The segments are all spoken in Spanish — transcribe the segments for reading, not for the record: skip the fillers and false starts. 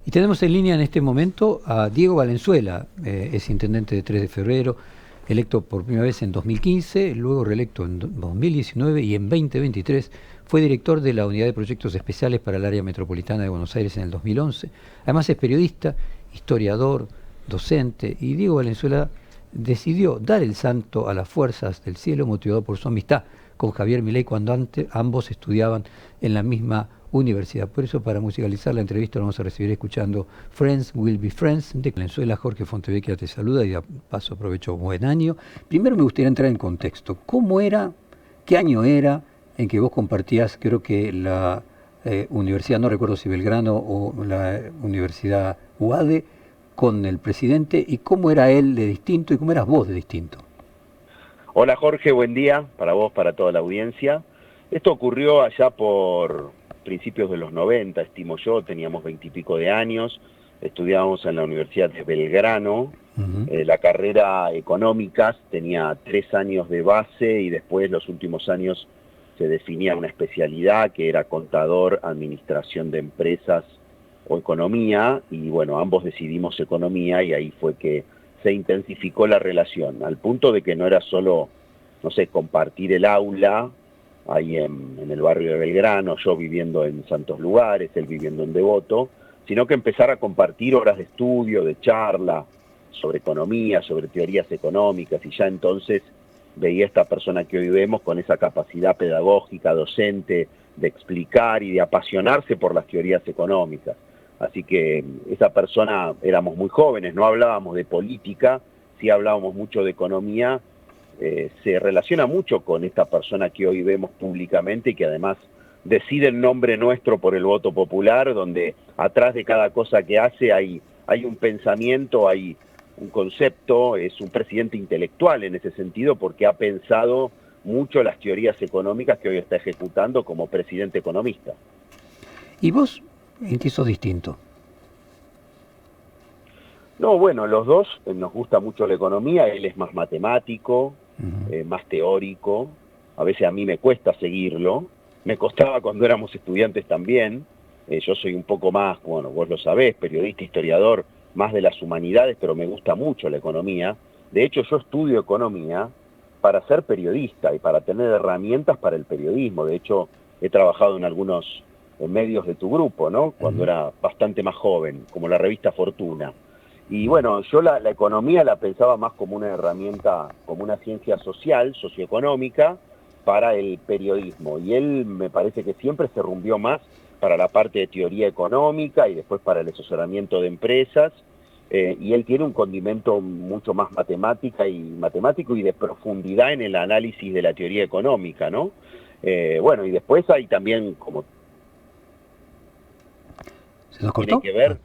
Y tenemos en línea en este momento a Diego Valenzuela, es intendente de 3 de febrero, electo por primera vez en 2015, luego reelecto en 2019 y en 2023 fue director de la Unidad de Proyectos Especiales para el Área Metropolitana de Buenos Aires en el 2011. Además es periodista, historiador, docente, y Diego Valenzuela decidió dar el salto a las fuerzas del cielo motivado por su amistad con Javier Milei cuando ambos estudiaban en la misma universidad. Por eso, para musicalizar la entrevista, lo vamos a recibir escuchando Friends Will Be Friends de Valenzuela. Jorge Fontevecchia te saluda y de paso aprovecho buen año. Primero me gustaría entrar en contexto. ¿Cómo era, qué año era en que vos compartías, creo que la universidad, no recuerdo si Belgrano o la Universidad UADE, con el presidente, y cómo era él de distinto y cómo eras vos de distinto? Hola Jorge, buen día para vos, para toda la audiencia. Esto ocurrió allá por principios de los 90, estimo yo, teníamos 20 y pico de años, estudiábamos en la Universidad de Belgrano, la carrera económicas tenía 3 años de base y después los últimos años se definía una especialidad que era contador, administración de empresas o economía, y bueno, ambos decidimos economía y ahí fue que se intensificó la relación, al punto de que no era solo, no sé, compartir el aula ahí en el barrio de Belgrano, yo viviendo en Santos Lugares, él viviendo en Devoto, sino que empezar a compartir horas de estudio, de charla, sobre economía, sobre teorías económicas, y ya entonces veía a esta persona que hoy vemos con esa capacidad pedagógica, docente, de explicar y de apasionarse por las teorías económicas. Así que esa persona, éramos muy jóvenes, no hablábamos de política, sí hablábamos mucho de economía. Se relaciona mucho con esta persona que hoy vemos públicamente y que además decide el nombre nuestro por el voto popular, donde atrás de cada cosa que hace hay un pensamiento, hay un concepto, es un presidente intelectual en ese sentido porque ha pensado mucho las teorías económicas que hoy está ejecutando como presidente economista. ¿Y vos en qué sos distinto? No, bueno, los dos nos gusta mucho la economía, él es más matemático, más teórico, a veces a mí me cuesta seguirlo, me costaba cuando éramos estudiantes también, yo soy un poco más, bueno, vos lo sabés, periodista, historiador, más de las humanidades, pero me gusta mucho la economía. De hecho, yo estudio economía para ser periodista y para tener herramientas para el periodismo. De hecho, he trabajado en algunos medios de tu grupo, ¿no? Cuando era bastante más joven, como la revista Fortuna. Y bueno, yo la economía la pensaba más como una herramienta, como una ciencia social, socioeconómica, para el periodismo. Y él me parece que siempre se rumbió más para la parte de teoría económica y después para el asesoramiento de empresas. Y él tiene un condimento mucho más matemático y de profundidad en el análisis de la teoría económica, ¿no? Bueno, y después hay también como... ¿Se nos cortó? Tiene que ver...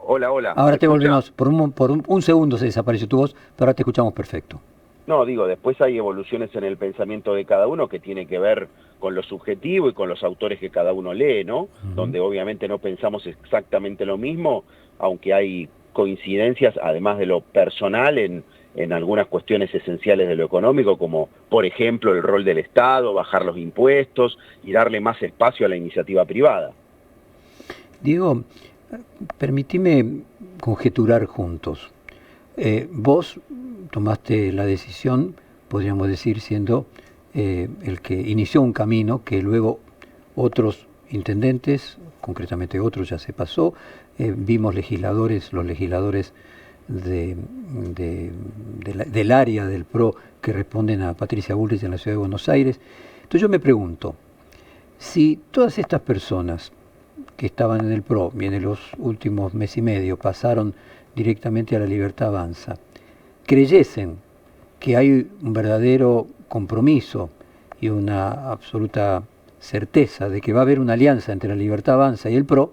Hola, hola. Ahora te volvemos, por un segundo se desapareció tu voz, pero ahora te escuchamos perfecto. No, digo, después hay evoluciones en el pensamiento de cada uno que tiene que ver con lo subjetivo y con los autores que cada uno lee, ¿no? Donde obviamente no pensamos exactamente lo mismo, aunque hay coincidencias, además de lo personal, en algunas cuestiones esenciales de lo económico, como por ejemplo el rol del Estado, bajar los impuestos y darle más espacio a la iniciativa privada. Diego, permitime conjeturar juntos. Vos tomaste la decisión, podríamos decir, siendo el que inició un camino que luego otros intendentes, concretamente otros ya se pasó, vimos los legisladores del área del PRO que responden a Patricia Bullrich en la Ciudad de Buenos Aires. Entonces yo me pregunto, si todas estas personas que estaban en el PRO y en los últimos mes y medio pasaron directamente a la Libertad Avanza, creyesen que hay un verdadero compromiso y una absoluta certeza de que va a haber una alianza entre la Libertad Avanza y el PRO,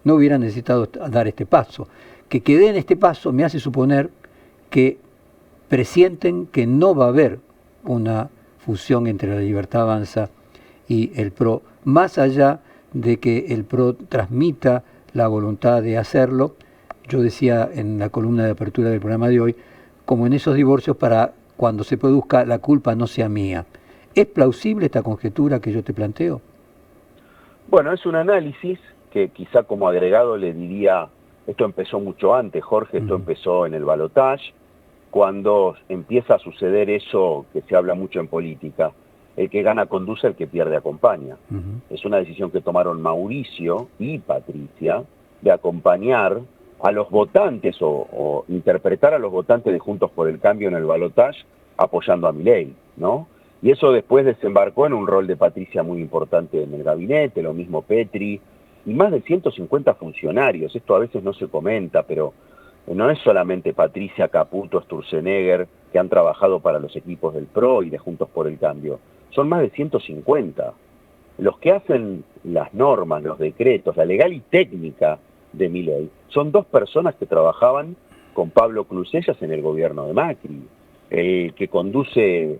no hubieran necesitado dar este paso. Que den este paso me hace suponer que presienten que no va a haber una fusión entre la Libertad Avanza y el PRO, más allá de que el PRO transmita la voluntad de hacerlo. Yo decía en la columna de apertura del programa de hoy, como en esos divorcios, para cuando se produzca la culpa no sea mía. ¿Es plausible esta conjetura que yo te planteo? Bueno, es un análisis que quizá como agregado le diría Esto empezó mucho antes, Jorge, esto empezó en el balotaje, cuando empieza a suceder eso que se habla mucho en política, el que gana conduce, el que pierde acompaña. Es una decisión que tomaron Mauricio y Patricia de acompañar a los votantes o interpretar a los votantes de Juntos por el Cambio en el balotaje apoyando a Milei, ¿no? Y eso después desembarcó en un rol de Patricia muy importante en el gabinete, lo mismo Petri, y más de 150 funcionarios. Esto a veces no se comenta, pero no es solamente Patricia, Caputo, Sturzenegger, que han trabajado para los equipos del PRO y de Juntos por el Cambio. Son más de 150. Los que hacen las normas, los decretos, la legal y técnica de Milei, son 2 personas que trabajaban con Pablo Clusellas en el gobierno de Macri. El que conduce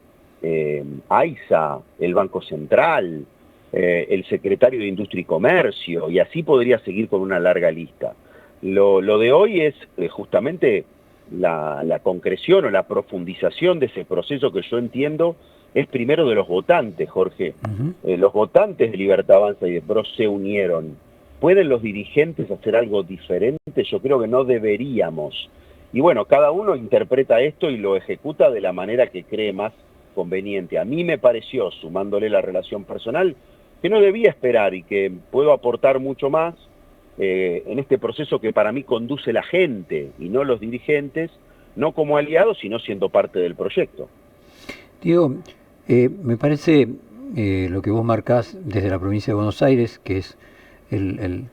AISA, el Banco Central, el secretario de Industria y Comercio, y así podría seguir con una larga lista. Lo de hoy es justamente la concreción o la profundización de ese proceso que yo entiendo es primero de los votantes, Jorge. Los votantes de Libertad Avanza y de PRO se unieron. ¿Pueden los dirigentes hacer algo diferente? Yo creo que no deberíamos. Y bueno, cada uno interpreta esto y lo ejecuta de la manera que cree más conveniente. A mí me pareció, sumándole la relación personal, que no debía esperar y que puedo aportar mucho más en este proceso que para mí conduce la gente y no los dirigentes, no como aliados, sino siendo parte del proyecto. Diego, me parece lo que vos marcás desde la provincia de Buenos Aires, que es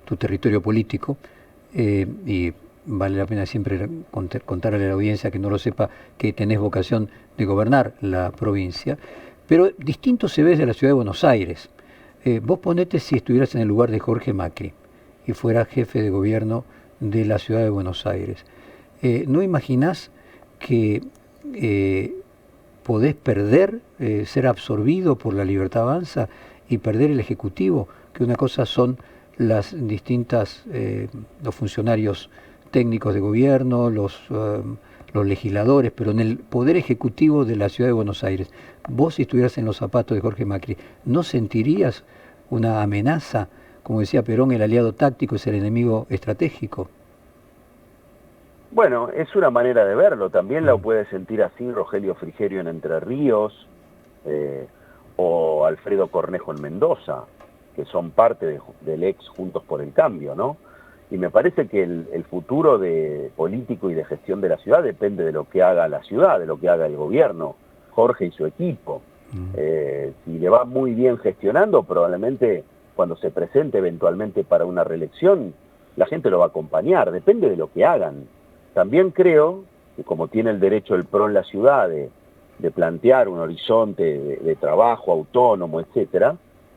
tu territorio político, y vale la pena siempre contarle a la audiencia que no lo sepa que tenés vocación de gobernar la provincia, pero distinto se ve desde la ciudad de Buenos Aires. Vos ponete si estuvieras en el lugar de Jorge Macri y fuera jefe de gobierno de la ciudad de Buenos Aires. ¿No imaginás que podés perder, ser absorbido por la Libertad Avanza y perder el Ejecutivo? Que una cosa son las distintas, los funcionarios técnicos de gobierno, los legisladores, pero en el poder ejecutivo de la ciudad de Buenos Aires, vos si estuvieras en los zapatos de Jorge Macri, ¿no sentirías una amenaza? Como decía Perón, el aliado táctico es el enemigo estratégico. Bueno, es una manera de verlo. También lo puede sentir así Rogelio Frigerio en Entre Ríos o Alfredo Cornejo en Mendoza, que son parte del ex Juntos por el Cambio, ¿no? Y me parece que el futuro de político y de gestión de la ciudad depende de lo que haga la ciudad, de lo que haga el gobierno, Jorge y su equipo. Si le va muy bien gestionando, probablemente cuando se presente eventualmente para una reelección, la gente lo va a acompañar, depende de lo que hagan. También creo que como tiene el derecho el PRO en la ciudad de plantear un horizonte de trabajo autónomo, etcétera,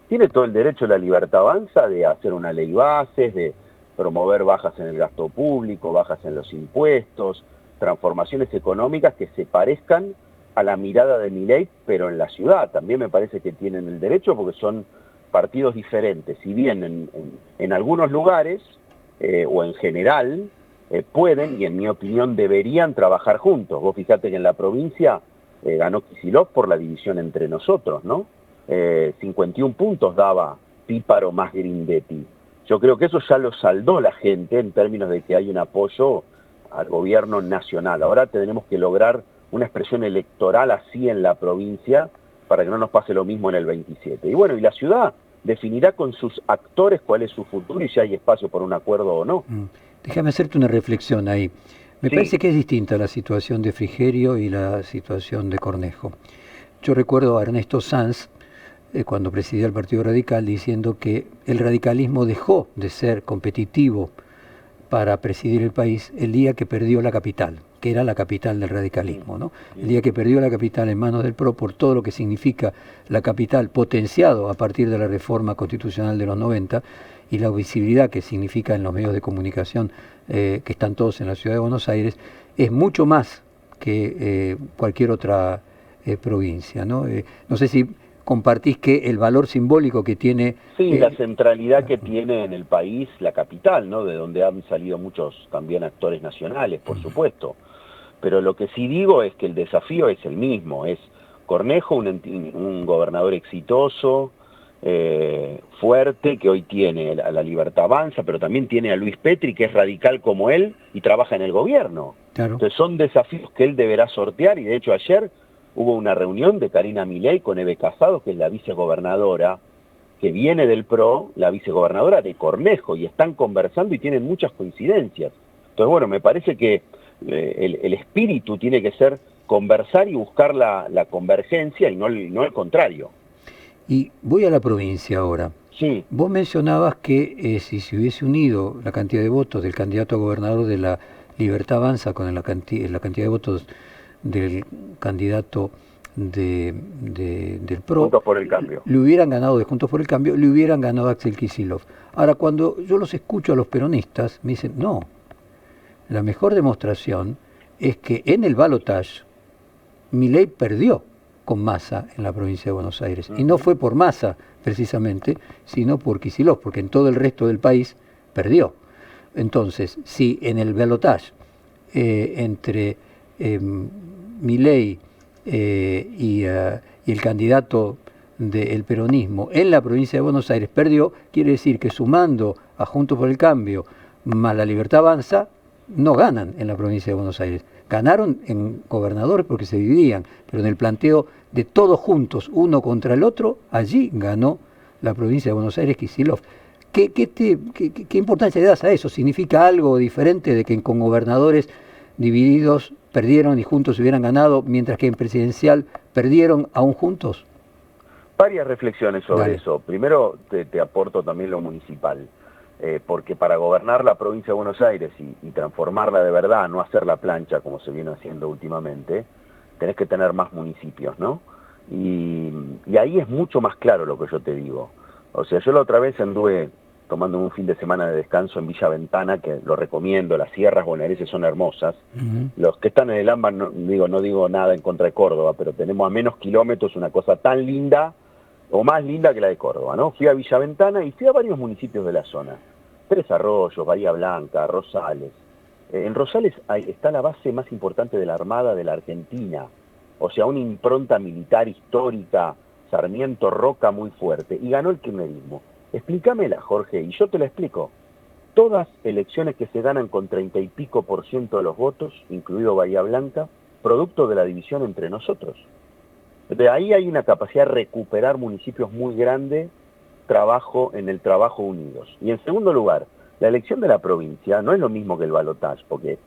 tiene todo el derecho la Libertad Avanza de hacer una ley bases, de promover bajas en el gasto público, bajas en los impuestos, transformaciones económicas que se parezcan a la mirada de Milei, pero en la ciudad. También me parece que tienen el derecho porque son partidos diferentes. Si bien en algunos lugares, o en general, pueden, y en mi opinión deberían trabajar juntos. Vos fijate que en la provincia ganó Kicillof por la división entre nosotros, ¿no? 51 puntos daba Píparo más Grindetti. Yo creo que eso ya lo saldó la gente en términos de que hay un apoyo al gobierno nacional. Ahora tenemos que lograr una expresión electoral así en la provincia para que no nos pase lo mismo en el 27. Y bueno, y la ciudad definirá con sus actores cuál es su futuro y si hay espacio por un acuerdo o no. Déjame hacerte una reflexión ahí. Me parece que es distinta la situación de Frigerio y la situación de Cornejo. Yo recuerdo a Ernesto Sanz, cuando presidía el Partido Radical, diciendo que el radicalismo dejó de ser competitivo para presidir el país el día que perdió la capital, que era la capital del radicalismo, ¿no? El día que perdió la capital en manos del PRO por todo lo que significa la capital, potenciado a partir de la reforma constitucional de los 90 y la visibilidad que significa en los medios de comunicación que están todos en la ciudad de Buenos Aires, es mucho más que cualquier otra provincia, ¿no? No sé si compartís que el valor simbólico que tiene... Sí, la centralidad que tiene en el país la capital, ¿no? De donde han salido muchos también actores nacionales, por supuesto. Pero lo que sí digo es que el desafío es el mismo, es Cornejo, un gobernador exitoso, fuerte que hoy tiene a la Libertad Avanza, pero también tiene a Luis Petri, que es radical como él y trabaja en el gobierno. Claro. Entonces son desafíos que él deberá sortear, y de hecho ayer hubo una reunión de Karina Milei con Eve Casado, que es la vicegobernadora, que viene del PRO, la vicegobernadora de Cornejo, y están conversando y tienen muchas coincidencias. Entonces, bueno, me parece que el espíritu tiene que ser conversar y buscar la convergencia y no el contrario. Y voy a la provincia ahora. Sí. Vos mencionabas que si se hubiese unido la cantidad de votos del candidato a gobernador de la Libertad Avanza con la cantidad de votos del candidato del PRO, Juntos por el Cambio, le hubieran ganado de Juntos por el Cambio, le hubieran ganado a Axel Kicillof. Ahora, cuando yo los escucho a los peronistas, me dicen, no, la mejor demostración es que en el balotaje Milei perdió con Massa en la provincia de Buenos Aires. Y no fue por Massa, precisamente, sino por Kicillof, porque en todo el resto del país perdió. Entonces, si en el balotaje entre Milei y el candidato del peronismo en la provincia de Buenos Aires perdió, quiere decir que sumando a Juntos por el Cambio más la Libertad Avanza, no ganan en la provincia de Buenos Aires. Ganaron en gobernadores porque se dividían, pero en el planteo de todos juntos, uno contra el otro, allí ganó la provincia de Buenos Aires Kicillof. ¿Qué importancia le das a eso? ¿Significa algo diferente de que con gobernadores divididos perdieron y juntos hubieran ganado, mientras que en presidencial perdieron aún juntos? Varias reflexiones sobre Dale. eso. Primero te aporto también lo municipal. Porque para gobernar la provincia de Buenos Aires y transformarla de verdad, no hacer la plancha como se viene haciendo últimamente, tenés que tener más municipios, ¿no? Y ahí es mucho más claro lo que yo te digo. O sea, yo la otra vez anduve tomando un fin de semana de descanso en Villa Ventana, que lo recomiendo, las sierras bonaerenses son hermosas. Los que están en el AMBA, no digo nada en contra de Córdoba, pero tenemos a menos kilómetros una cosa tan linda, o más linda que la de Córdoba, ¿no? Fui a Villa Ventana y fui a varios municipios de la zona. Tres Arroyos, Bahía Blanca, Rosales. En Rosales está la base más importante de la Armada de la Argentina, o sea, una impronta militar histórica, Sarmiento Roca muy fuerte, y ganó el kirchnerismo. Explícamela, Jorge, y yo te la explico. Todas elecciones que se ganan con 30 y pico % de los votos, incluido Bahía Blanca, producto de la división entre nosotros. De ahí hay una capacidad de recuperar municipios muy grande, en el trabajo unidos. Y en segundo lugar, la elección de la provincia no es lo mismo que el balotaje, porque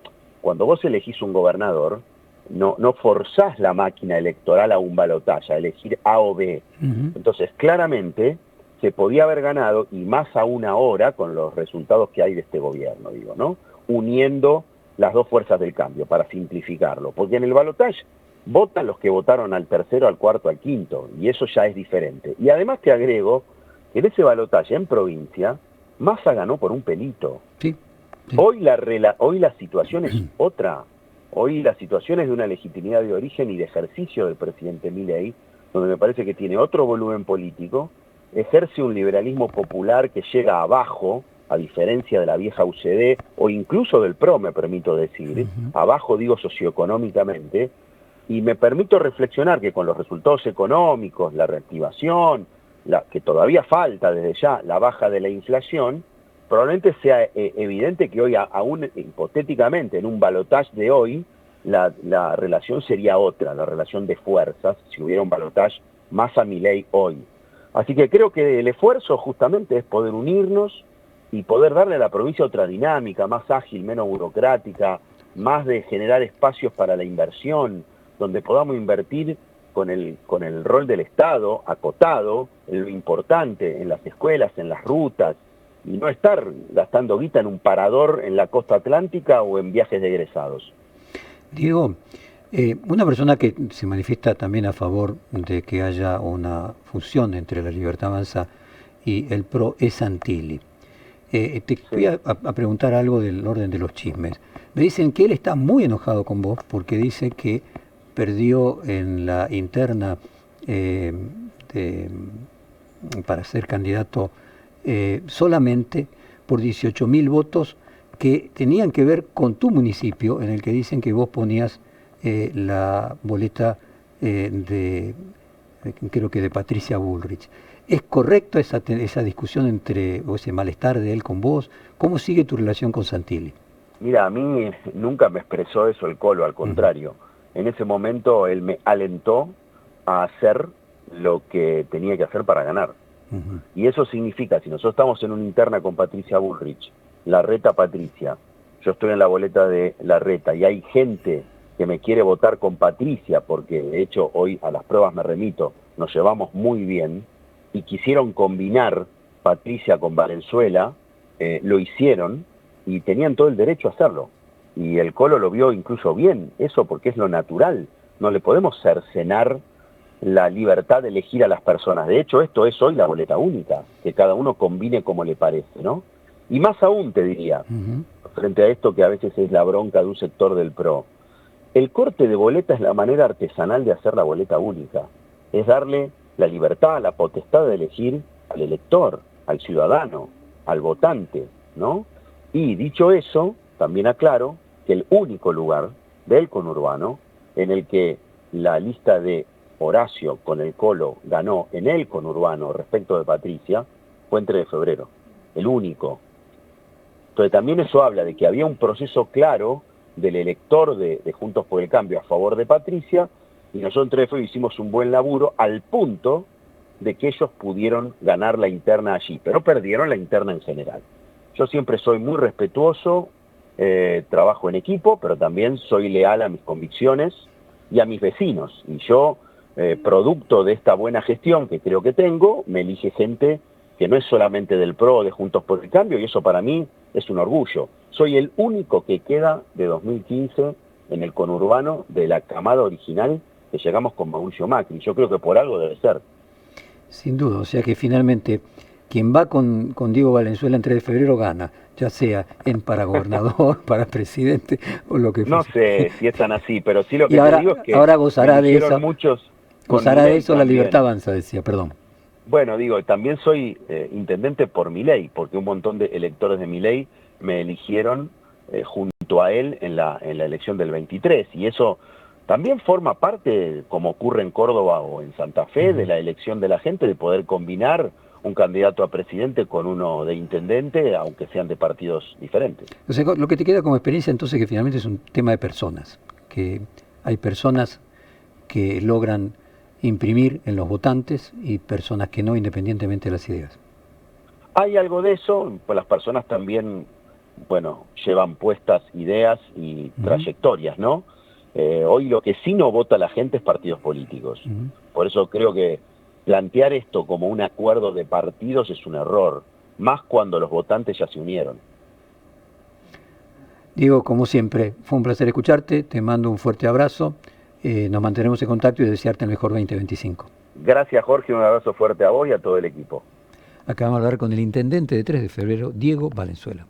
cuando vos elegís un gobernador, no forzás la máquina electoral a un balotaje, a elegir A o B. Entonces, claramente, se podía haber ganado, y más aún ahora, con los resultados que hay de este gobierno, digo, ¿no? Uniendo las dos fuerzas del cambio, para simplificarlo. Porque en el balotaje votan los que votaron al tercero, al cuarto, al quinto, y eso ya es diferente. Y además te agrego que en ese balotaje en provincia, Massa ganó por un pelito. Sí. Hoy la situación es otra. Hoy la situación es de una legitimidad de origen y de ejercicio del presidente Milei, donde me parece que tiene otro volumen político, ejerce un liberalismo popular que llega abajo, a diferencia de la vieja UCD, o incluso del PRO, me permito decir, abajo digo socioeconómicamente, y me permito reflexionar que con los resultados económicos, la reactivación, que todavía falta desde ya, la baja de la inflación, probablemente sea evidente que hoy, aún hipotéticamente, en un balotaje de hoy, la relación sería otra, la relación de fuerzas, si hubiera un balotaje más a Milei hoy. Así que creo que el esfuerzo justamente es poder unirnos y poder darle a la provincia otra dinámica, más ágil, menos burocrática, más de generar espacios para la inversión, donde podamos invertir con el rol del Estado acotado, en lo importante, en las escuelas, en las rutas, y no estar gastando guita en un parador en la costa atlántica o en viajes de egresados. Diego, una persona que se manifiesta también a favor de que haya una fusión entre la Libertad Avanza y el PRO es Santilli. Te voy a preguntar algo del orden de los chismes. Me dicen que él está muy enojado con vos porque dice que perdió en la interna para ser candidato solamente por 18.000 votos que tenían que ver con tu municipio, en el que dicen que vos ponías la boleta creo que de Patricia Bullrich. ¿Es correcto esa discusión o ese malestar de él con vos? ¿Cómo sigue tu relación con Santilli? Mira, a mí nunca me expresó eso el Colo, al contrario. En ese momento él me alentó a hacer lo que tenía que hacer para ganar. Y eso significa, si nosotros estamos en una interna con Patricia Bullrich, Larreta Patricia, yo estoy en la boleta de Larreta y hay gente que me quiere votar con Patricia, porque de hecho hoy a las pruebas me remito, nos llevamos muy bien, y quisieron combinar Patricia con Valenzuela, lo hicieron y tenían todo el derecho a hacerlo. Y el Colo lo vio incluso bien, eso porque es lo natural. No le podemos cercenar la libertad de elegir a las personas. De hecho, esto es hoy la boleta única, que cada uno combine como le parece, ¿no? Y más aún, te diría, frente a esto que a veces es la bronca de un sector del PRO, el corte de boleta es la manera artesanal de hacer la boleta única. Es darle la libertad, la potestad de elegir al elector, al ciudadano, al votante, ¿no? Y dicho eso, también aclaro que el único lugar del conurbano en el que la lista de Horacio con el Colo ganó en el conurbano respecto de Patricia fue en 3 de febrero, el único. Entonces también eso habla de que había un proceso claro del elector de Juntos por el Cambio a favor de Patricia, y nosotros en 3 de febrero hicimos un buen laburo al punto de que ellos pudieron ganar la interna allí, pero perdieron la interna en general. Yo siempre soy muy respetuoso, trabajo en equipo, pero también soy leal a mis convicciones y a mis vecinos. Y yo, producto de esta buena gestión que creo que tengo, me elige gente que no es solamente del PRO, de Juntos por el Cambio, y eso para mí es un orgullo. Soy el único que queda de 2015 en el conurbano de la camada original que llegamos con Mauricio Macri. Yo creo que por algo debe ser. Sin duda, o sea que finalmente quien va con Diego Valenzuela en 3 de febrero gana, ya sea para gobernador, para presidente o lo que fuese. No sé si es tan así, pero sí lo que ahora, te digo es que ahora gozará de eso, gozará de eso la Libertad Avanza, decía, perdón. Bueno, digo, también soy intendente por Milei, porque un montón de electores de Milei me eligieron junto a él en la elección del 23, y eso también forma parte, como ocurre en Córdoba o en Santa Fe, de la elección de la gente, de poder combinar un candidato a presidente con uno de intendente, aunque sean de partidos diferentes. O sea, lo que te queda como experiencia entonces que finalmente es un tema de personas, que hay personas que logran imprimir en los votantes y personas que no, independientemente de las ideas. Hay algo de eso, pues las personas también, bueno, llevan puestas ideas y trayectorias, ¿no? Hoy lo que sí no vota la gente es partidos políticos. Por eso creo que plantear esto como un acuerdo de partidos es un error, más cuando los votantes ya se unieron. Diego, como siempre, fue un placer escucharte, te mando un fuerte abrazo, nos mantenemos en contacto y desearte el mejor 2025. Gracias, Jorge, un abrazo fuerte a vos y a todo el equipo. Acabamos de hablar con el intendente de 3 de febrero, Diego Valenzuela.